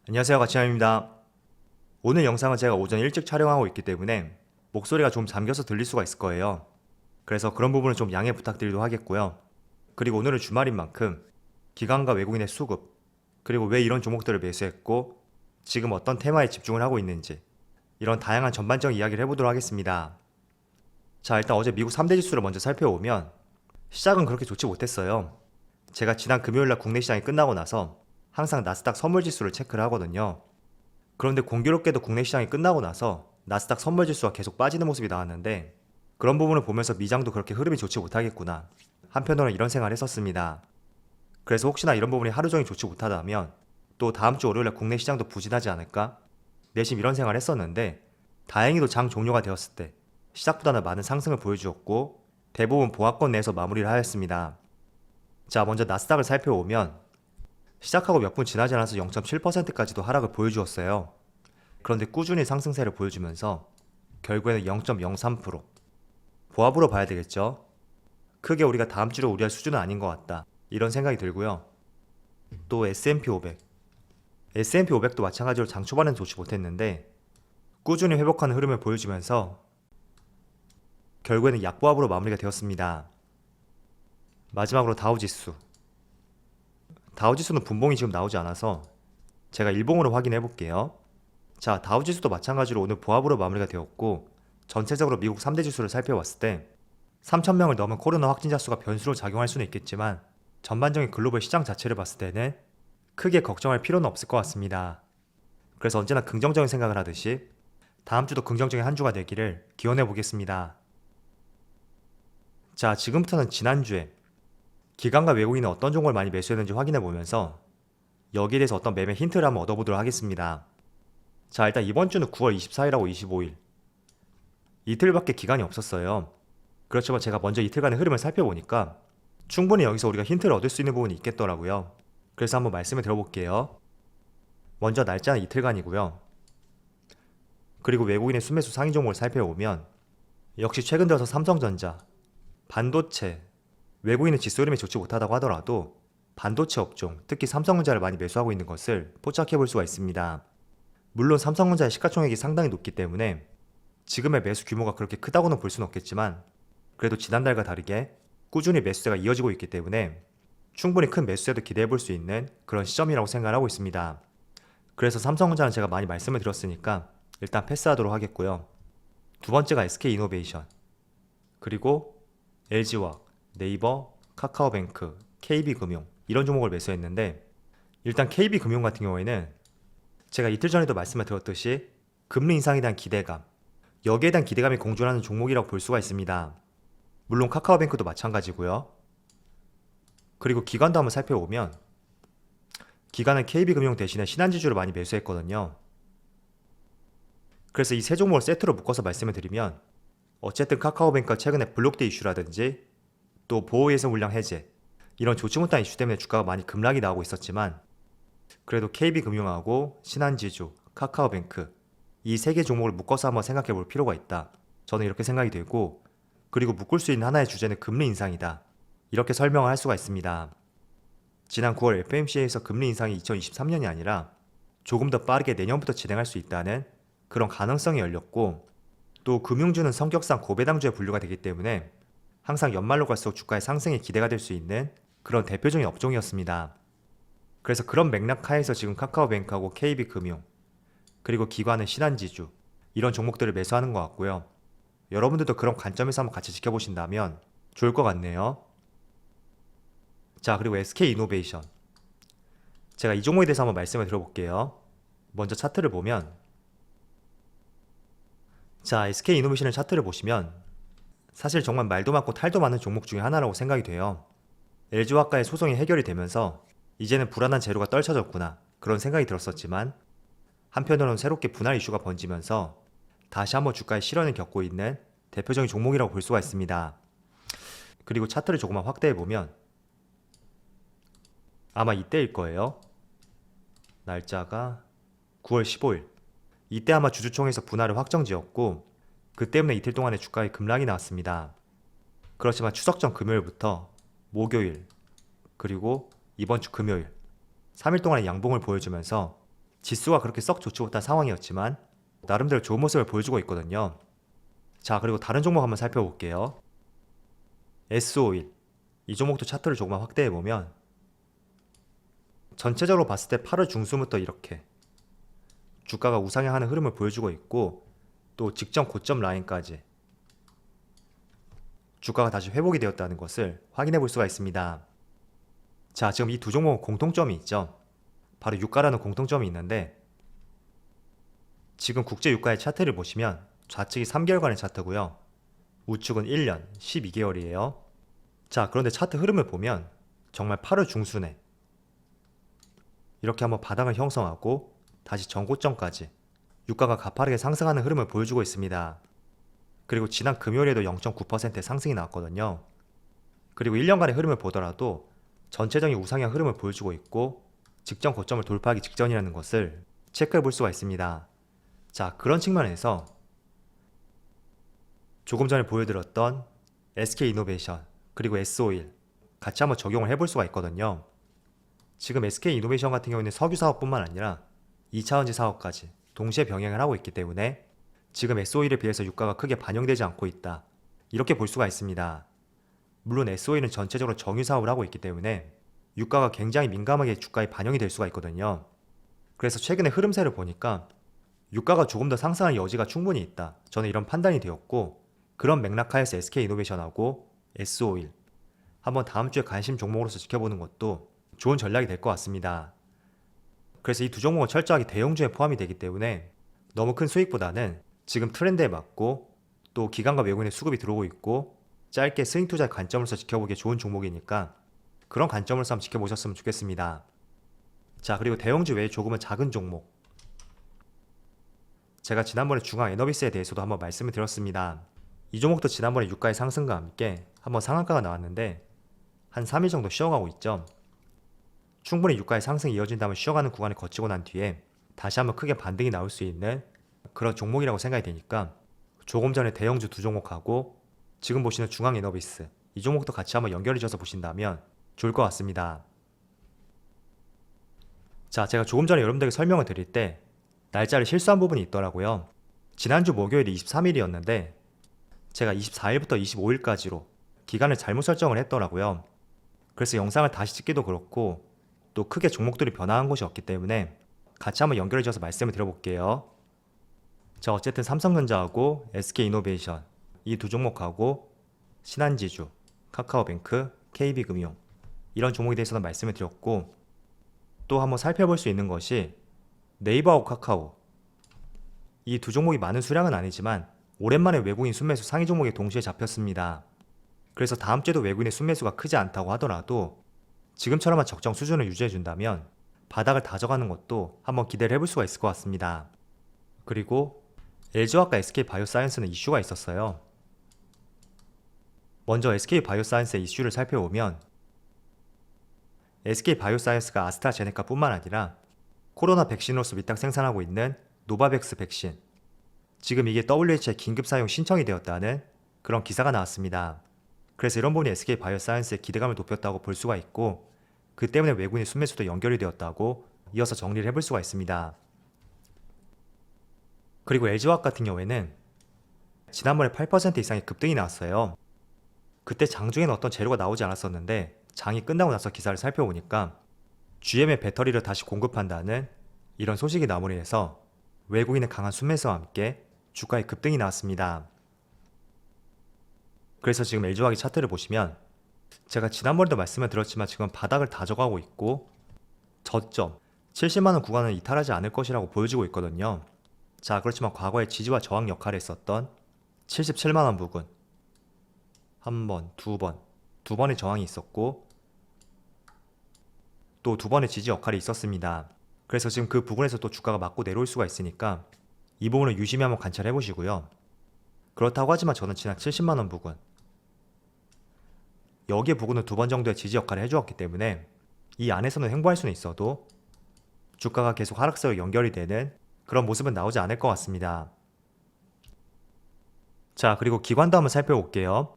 안녕하세요, 가치남입니다. 오늘 영상은 제가 오전 일찍 촬영하고 있기 때문에 목소리가 좀 잠겨서 들릴 수가 있을 거예요. 그래서 그런 부분을 좀 양해 부탁드리도록 하겠고요. 그리고 오늘은 주말인 만큼 기관과 외국인의 수급, 그리고 왜 이런 종목들을 매수했고 지금 어떤 테마에 집중을 하고 있는지 이런 다양한 전반적인 이야기를 해보도록 하겠습니다. 자, 일단 어제 미국 3대 지수를 먼저 살펴보면 시작은 그렇게 좋지 못했어요. 제가 지난 금요일날 국내 시장이 끝나고 나서 항상 나스닥 선물지수를 체크를 하거든요. 그런데 공교롭게도 국내 시장이 끝나고 나서 나스닥 선물지수가 계속 빠지는 모습이 나왔는데 그런 부분을 보면서 미장도 그렇게 흐름이 좋지 못하겠구나. 한편으로는 이런 생각을 했었습니다. 그래서 혹시나 이런 부분이 하루 종일 좋지 못하다면 또 다음 주 월요일에 국내 시장도 부진하지 않을까? 내심 이런 생각을 했었는데 다행히도 장 종료가 되었을 때 시작보다는 많은 상승을 보여주었고 대부분 보합권 내에서 마무리를 하였습니다. 자, 먼저 나스닥을 살펴보면 시작하고 몇 분 지나지 않아서 0.7%까지도 하락을 보여주었어요. 그런데 꾸준히 상승세를 보여주면서 결국에는 0.03% 보합으로 봐야 되겠죠. 크게 우리가 다음 주를 우려할 수준은 아닌 것 같다, 이런 생각이 들고요. 또 S&P 500 S&P 500도 마찬가지로 장 초반엔 좋지 못했는데 꾸준히 회복하는 흐름을 보여주면서 결국에는 약보합으로 마무리가 되었습니다. 마지막으로 다우지수 분봉이 지금 나오지 않아서 제가 일봉으로 확인해 볼게요. 자, 다우지수도 마찬가지로 오늘 보합으로 마무리가 되었고 전체적으로 미국 3대 지수를 살펴봤을 때 3,000명을 넘은 코로나 확진자 수가 변수로 작용할 수는 있겠지만 전반적인 글로벌 시장 자체를 봤을 때는 크게 걱정할 필요는 없을 것 같습니다. 그래서 언제나 긍정적인 생각을 하듯이 다음 주도 긍정적인 한 주가 되기를 기원해 보겠습니다. 자, 지금부터는 지난주에 기관과 외국인은 어떤 종목을 많이 매수했는지 확인해 보면서 여기에 대해서 어떤 매매 힌트를 한번 얻어보도록 하겠습니다. 자, 일단 이번 주는 9월 24일하고 25일 이틀밖에 기간이 없었어요. 그렇지만 제가 먼저 이틀간의 흐름을 살펴보니까 충분히 여기서 우리가 힌트를 얻을 수 있는 부분이 있겠더라고요. 그래서 한번 말씀을 들어볼게요. 먼저 날짜는 이틀간이고요. 그리고 외국인의 순매수 상위 종목을 살펴보면 역시 최근 들어서 삼성전자, 반도체, 외국인은 지수 흐름이 좋지 못하다고 하더라도 반도체 업종, 특히 삼성전자를 많이 매수하고 있는 것을 포착해 볼 수가 있습니다. 물론 삼성전자의 시가총액이 상당히 높기 때문에 지금의 매수 규모가 그렇게 크다고는 볼 수는 없겠지만 그래도 지난달과 다르게 꾸준히 매수세가 이어지고 있기 때문에 충분히 큰 매수세도 기대해 볼 수 있는 그런 시점이라고 생각을 하고 있습니다. 그래서 삼성전자는 제가 많이 말씀을 드렸으니까 일단 패스하도록 하겠고요. 두 번째가 SK이노베이션, 그리고 LG화학, 네이버, 카카오뱅크, KB금융 이런 종목을 매수했는데 일단 KB금융 같은 경우에는 제가 이틀 전에도 말씀을 드렸듯이 금리 인상에 대한 기대감, 여기에 대한 기대감이 공존하는 종목이라고 볼 수가 있습니다. 물론 카카오뱅크도 마찬가지고요. 그리고 기관도 한번 살펴보면 기관은 KB금융 대신에 신한지주를 많이 매수했거든요. 그래서 이 세 종목을 세트로 묶어서 말씀을 드리면 어쨌든 카카오뱅크가 최근에 블록데이 이슈라든지 또 보호예금 물량 해제 이런 좋지 못한 이슈 때문에 주가가 많이 급락이 나오고 있었지만 그래도 KB금융하고 신한지주, 카카오뱅크 이 세 개 종목을 묶어서 한번 생각해 볼 필요가 있다, 저는 이렇게 생각이 들고, 그리고 묶을 수 있는 하나의 주제는 금리 인상이다, 이렇게 설명을 할 수가 있습니다. 지난 9월 FMC에서 금리 인상이 2023년이 아니라 조금 더 빠르게 내년부터 진행할 수 있다는 그런 가능성이 열렸고, 또 금융주는 성격상 고배당주에 분류가 되기 때문에 항상 연말로 갈수록 주가의 상승이 기대가 될 수 있는 그런 대표적인 업종이었습니다. 그래서 그런 맥락 하에서 지금 카카오뱅크하고 KB금융, 그리고 기관은 신한지주 이런 종목들을 매수하는 것 같고요. 여러분들도 그런 관점에서 한번 같이 지켜보신다면 좋을 것 같네요. 자, 그리고 SK이노베이션, 제가 이 종목에 대해서 한번 말씀을 드려볼게요. 먼저 차트를 보면, 자, SK이노베이션의 차트를 보시면 사실 정말 말도 많고 탈도 많은 종목 중에 하나라고 생각이 돼요. LG화학과의 소송이 해결이 되면서 이제는 불안한 재료가 떨쳐졌구나, 그런 생각이 들었었지만 한편으로는 새롭게 분할 이슈가 번지면서 다시 한번 주가의 실현을 겪고 있는 대표적인 종목이라고 볼 수가 있습니다. 그리고 차트를 조금만 확대해보면 아마 이때일 거예요. 날짜가 9월 15일. 이때 아마 주주총회에서 분할을 확정지었고 그 때문에 이틀 동안의 주가에 급락이 나왔습니다. 그렇지만 추석 전 금요일부터 목요일, 그리고 이번 주 금요일 3일 동안의 양봉을 보여주면서 지수가 그렇게 썩 좋지 못한 상황이었지만 나름대로 좋은 모습을 보여주고 있거든요. 자, 그리고 다른 종목 한번 살펴볼게요. S51. 이 종목도 차트를 조금만 확대해보면 전체적으로 봤을 때 8월 중순부터 이렇게 주가가 우상향하는 흐름을 보여주고 있고, 또 직전 고점 라인까지 주가가 다시 회복이 되었다는 것을 확인해 볼 수가 있습니다. 자, 지금 이 두 종목은 공통점이 있죠. 바로 유가라는 공통점이 있는데, 지금 국제 유가의 차트를 보시면 좌측이 3개월간의 차트고요. 우측은 1년, 12개월이에요. 자, 그런데 차트 흐름을 보면 정말 8월 중순에 이렇게 한번 바닥을 형성하고 다시 전고점까지 유가가 가파르게 상승하는 흐름을 보여주고 있습니다. 그리고 지난 금요일에도 0.9%의 상승이 나왔거든요. 그리고 1년간의 흐름을 보더라도 전체적인 우상향 흐름을 보여주고 있고 직전 고점을 돌파하기 직전이라는 것을 체크해 볼 수가 있습니다. 자, 그런 측면에서 조금 전에 보여드렸던 SK이노베이션 그리고 S51 같이 한번 적용을 해볼 수가 있거든요. 지금 SK이노베이션 같은 경우는 석유 사업뿐만 아니라 2차전지 사업까지 동시에 병행을 하고 있기 때문에 지금 S51에 비해서 유가가 크게 반영되지 않고 있다, 이렇게 볼 수가 있습니다. 물론 S51은 전체적으로 정유 사업을 하고 있기 때문에 유가가 굉장히 민감하게 주가에 반영이 될 수가 있거든요. 그래서 최근에 흐름세를 보니까 유가가 조금 더 상승할 여지가 충분히 있다, 저는 이런 판단이 되었고, 그런 맥락하에서 SK이노베이션하고 S51 한번 다음 주에 관심 종목으로서 지켜보는 것도 좋은 전략이 될 것 같습니다. 그래서 이 두 종목은 철저하게 대형주에 포함이 되기 때문에 너무 큰 수익보다는 지금 트렌드에 맞고 또 기관과 외국인의 수급이 들어오고 있고 짧게 스윙 투자의 관점으로서 지켜보기에 좋은 종목이니까 그런 관점으로서 한번 지켜보셨으면 좋겠습니다. 자, 그리고 대형주 외에 조금은 작은 종목, 제가 지난번에 중앙에너비스에 대해서도 한번 말씀을 드렸습니다. 이 종목도 지난번에 유가의 상승과 함께 한번 상한가가 나왔는데 한 3일 정도 쉬어가고 있죠. 충분히 유가의 상승이 이어진다면 쉬어가는 구간을 거치고 난 뒤에 다시 한번 크게 반등이 나올 수 있는 그런 종목이라고 생각이 되니까 조금 전에 대형주 두 종목하고 지금 보시는 중앙에너비스 이 종목도 같이 한번 연결해 줘서 보신다면 좋을 것 같습니다. 자, 제가 조금 전에 여러분들에게 설명을 드릴 때 날짜를 실수한 부분이 있더라고요. 지난주 목요일이 23일이었는데 제가 24일부터 25일까지로 기간을 잘못 설정을 했더라고요. 그래서 영상을 다시 찍기도 그렇고 또 크게 종목들이 변화한 것이 없기 때문에 같이 한번 연결해 줘서 말씀을 드려볼게요. 자, 어쨌든 삼성전자하고 SK이노베이션 이 두 종목하고 신한지주, 카카오뱅크, KB금융 이런 종목에 대해서는 말씀을 드렸고, 또 한번 살펴볼 수 있는 것이 네이버하고 카카오 이 두 종목이 많은 수량은 아니지만 오랜만에 외국인 순매수 상위 종목에 동시에 잡혔습니다. 그래서 다음 주에도 외국인의 순매수가 크지 않다고 하더라도 지금처럼만 적정 수준을 유지해준다면 바닥을 다져가는 것도 한번 기대를 해볼 수가 있을 것 같습니다. 그리고 LG화학과 SK바이오사이언스는 이슈가 있었어요. 먼저 SK바이오사이언스의 이슈를 살펴보면 SK바이오사이언스가 아스트라제네카 뿐만 아니라 코로나 백신으로서 위탁 생산하고 있는 노바백스 백신, 지금 이게 WHO에 긴급 사용 신청이 되었다는 그런 기사가 나왔습니다. 그래서 이런 부분이 SK바이오사이언스의 기대감을 높였다고 볼 수가 있고, 그 때문에 외국인의 순매수도 연결이 되었다고 이어서 정리를 해볼 수가 있습니다. 그리고 LG화학 같은 경우에는 지난번에 8% 이상의 급등이 나왔어요. 그때 장중에는 어떤 재료가 나오지 않았었는데 장이 끝나고 나서 기사를 살펴보니까 GM의 배터리를 다시 공급한다는 이런 소식이 나무리해서 외국인의 강한 순매수와 함께 주가에 급등이 나왔습니다. 그래서 지금 LG화학의 차트를 보시면 제가 지난번에도 말씀을 드렸지만 지금 바닥을 다져가고 있고 저점 70만원 구간을 이탈하지 않을 것이라고 보여지고 있거든요. 자, 그렇지만 과거에 지지와 저항 역할을 했었던 77만원 부근 한 번, 두 번의 저항이 있었고 또 두 번의 지지 역할이 있었습니다. 그래서 지금 그 부분에서 또 주가가 맞고 내려올 수가 있으니까 이 부분을 유심히 한번 관찰해 보시고요. 그렇다고 하지만 저는 지난 70만원 부근 여기에 부근은 두 번 정도의 지지 역할을 해주었기 때문에 이 안에서는 횡보할 수는 있어도 주가가 계속 하락세로 연결이 되는 그런 모습은 나오지 않을 것 같습니다. 자, 그리고 기관도 한번 살펴볼게요.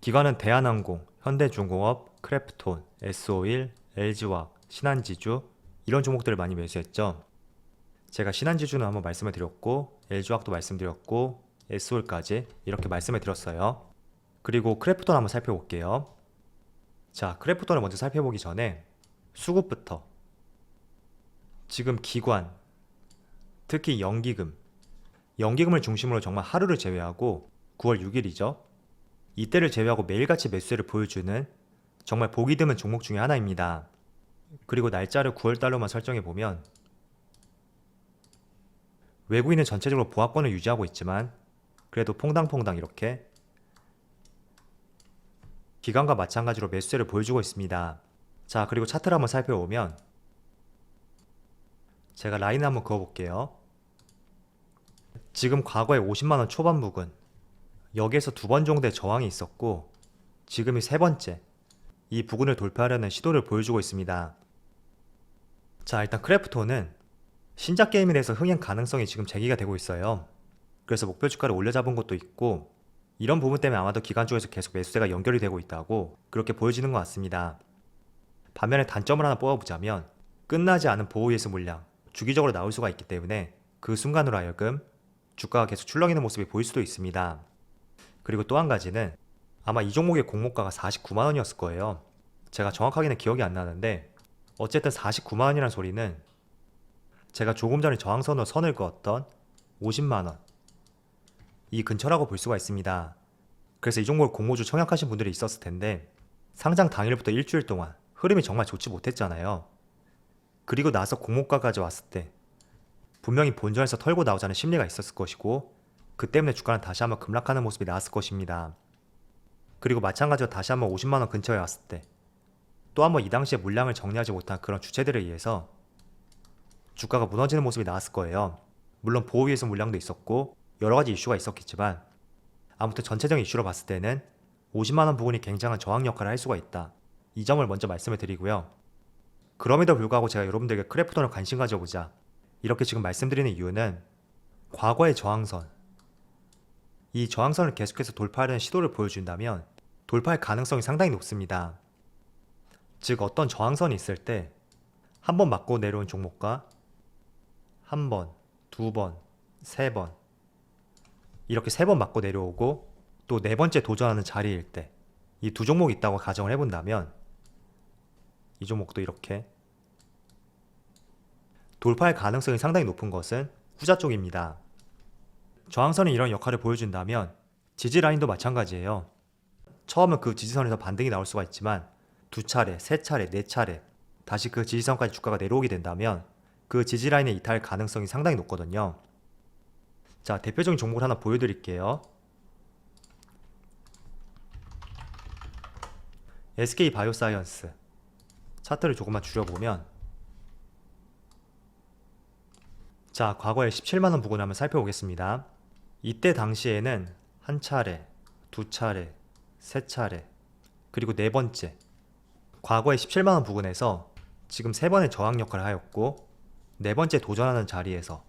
기관은 대한항공, 현대중공업, 크래프톤, S51, LG화학, 신한지주 이런 종목들을 많이 매수했죠. 제가 신한지주는 한번 말씀을 드렸고 LG화학도 말씀드렸고 SOL까지 이렇게 말씀을 드렸어요. 그리고 크래프톤 한번 살펴볼게요. 자, 크래프톤을 먼저 살펴보기 전에 수급부터 지금 기관, 특히 연기금을 중심으로 정말 하루를 제외하고 9월 6일이죠. 이때를 제외하고 매일같이 매수세를 보여주는 정말 보기 드문 종목 중에 하나입니다. 그리고 날짜를 9월달로만 설정해보면 외국인은 전체적으로 보합권을 유지하고 있지만 그래도 퐁당퐁당 이렇게 기관과 마찬가지로 매수세를 보여주고 있습니다. 자, 그리고 차트를 한번 살펴보면 제가 라인을 한번 그어볼게요. 지금 과거에 50만원 초반 부근 여기에서 2번 정도의 저항이 있었고 지금이 3번째 이 부근을 돌파하려는 시도를 보여주고 있습니다. 자, 일단 크래프톤은 신작 게임에 대해서 흥행 가능성이 지금 제기가 되고 있어요. 그래서 목표 주가를 올려잡은 것도 있고 이런 부분 때문에 아마도 기관 쪽에서 계속 매수세가 연결이 되고 있다고 그렇게 보여지는 것 같습니다. 반면에 단점을 하나 뽑아보자면 끝나지 않은 보호예수 물량 주기적으로 나올 수가 있기 때문에 그 순간으로 하여금 주가가 계속 출렁이는 모습이 보일 수도 있습니다. 그리고 또 한 가지는 아마 이 종목의 공모가가 49만원이었을 거예요. 제가 정확하게는 기억이 안 나는데 어쨌든 49만원이라는 소리는 제가 조금 전에 저항선으로 선을 그었던 50만원 이 근처라고 볼 수가 있습니다. 그래서 이 종목을 공모주 청약하신 분들이 있었을 텐데 상장 당일부터 일주일 동안 흐름이 정말 좋지 못했잖아요. 그리고 나서 공모가까지 왔을 때 분명히 본전에서 털고 나오자는 심리가 있었을 것이고 그 때문에 주가는 다시 한번 급락하는 모습이 나왔을 것입니다. 그리고 마찬가지로 다시 한번 50만원 근처에 왔을 때 또 한번 이 당시에 물량을 정리하지 못한 그런 주체들에 의해서 주가가 무너지는 모습이 나왔을 거예요. 물론 보호위에서 물량도 있었고 여러가지 이슈가 있었겠지만 아무튼 전체적인 이슈로 봤을 때는 50만원 부분이 굉장한 저항 역할을 할 수가 있다. 이 점을 먼저 말씀을 드리고요. 그럼에도 불구하고 제가 여러분들에게 크래프톤을 관심 가져보자 이렇게 지금 말씀드리는 이유는 과거의 저항선 이 저항선을 계속해서 돌파하려는 시도를 보여준다면 돌파할 가능성이 상당히 높습니다. 즉 어떤 저항선이 있을 때 한 번 맞고 내려온 종목과 한 번, 2번, 3번 이렇게 3번 맞고 내려오고 또 4번째 도전하는 자리일 때 이 두 종목이 있다고 가정을 해본다면 이 종목도 이렇게 돌파할 가능성이 상당히 높은 것은 후자 쪽입니다. 저항선이 이런 역할을 보여준다면 지지라인도 마찬가지예요. 처음은 그 지지선에서 반등이 나올 수가 있지만 2차례, 3차례, 4차례 다시 그 지지선까지 주가가 내려오게 된다면 그 지지라인에 이탈할 가능성이 상당히 높거든요. 자, 대표적인 종목을 하나 보여드릴게요. SK바이오사이언스 차트를 조금만 줄여보면 자, 과거에 17만원 부근 한번 살펴보겠습니다. 이때 당시에는 한 차례, 2차례, 3차례 그리고 4번째 과거에 17만원 부근에서 지금 3번의 저항 역할을 하였고 4번째 도전하는 자리에서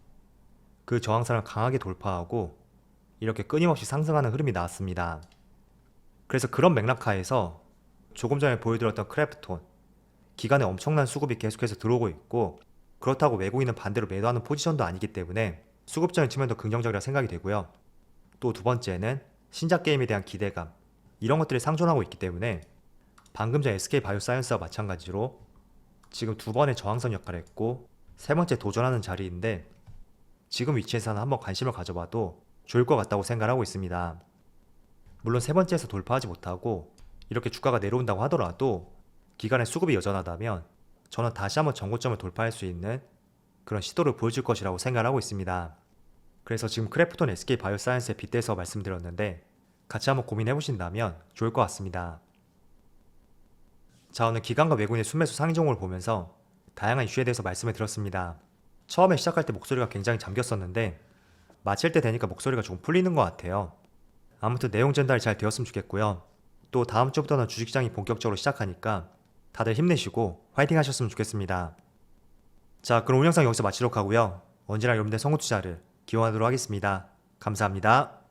그 저항선을 강하게 돌파하고 이렇게 끊임없이 상승하는 흐름이 나왔습니다. 그래서 그런 맥락하에서 조금 전에 보여드렸던 크래프톤 기간에 엄청난 수급이 계속해서 들어오고 있고 그렇다고 외국인은 반대로 매도하는 포지션도 아니기 때문에 수급적인 측면도 긍정적이라 생각이 되고요. 또 두 번째는 신작 게임에 대한 기대감 이런 것들이 상존하고 있기 때문에 방금 전 SK바이오사이언스와 마찬가지로 지금 2번의 저항선 역할을 했고 3번째 도전하는 자리인데 지금 위치에서는 한번 관심을 가져봐도 좋을 것 같다고 생각하고 있습니다. 물론 3번째에서 돌파하지 못하고 이렇게 주가가 내려온다고 하더라도 기간의 수급이 여전하다면 저는 다시 한번 전고점을 돌파할 수 있는 그런 시도를 보여줄 것이라고 생각하고 있습니다. 그래서 지금 크래프톤 SK바이오사이언스에 빗대서 말씀드렸는데 같이 한번 고민해 보신다면 좋을 것 같습니다. 자, 오늘 기관과 외국인의 순매수 상위 종목을 보면서 다양한 이슈에 대해서 말씀을 드렸습니다. 처음에 시작할 때 목소리가 굉장히 잠겼었는데 마칠 때 되니까 목소리가 조금 풀리는 것 같아요. 아무튼 내용 전달이 잘 되었으면 좋겠고요. 또 다음 주부터는 주식시장이 본격적으로 시작하니까 다들 힘내시고 화이팅 하셨으면 좋겠습니다. 자, 그럼 오늘 영상 여기서 마치도록 하고요. 언제나 여러분들의 성공 투자를 기원하도록 하겠습니다. 감사합니다.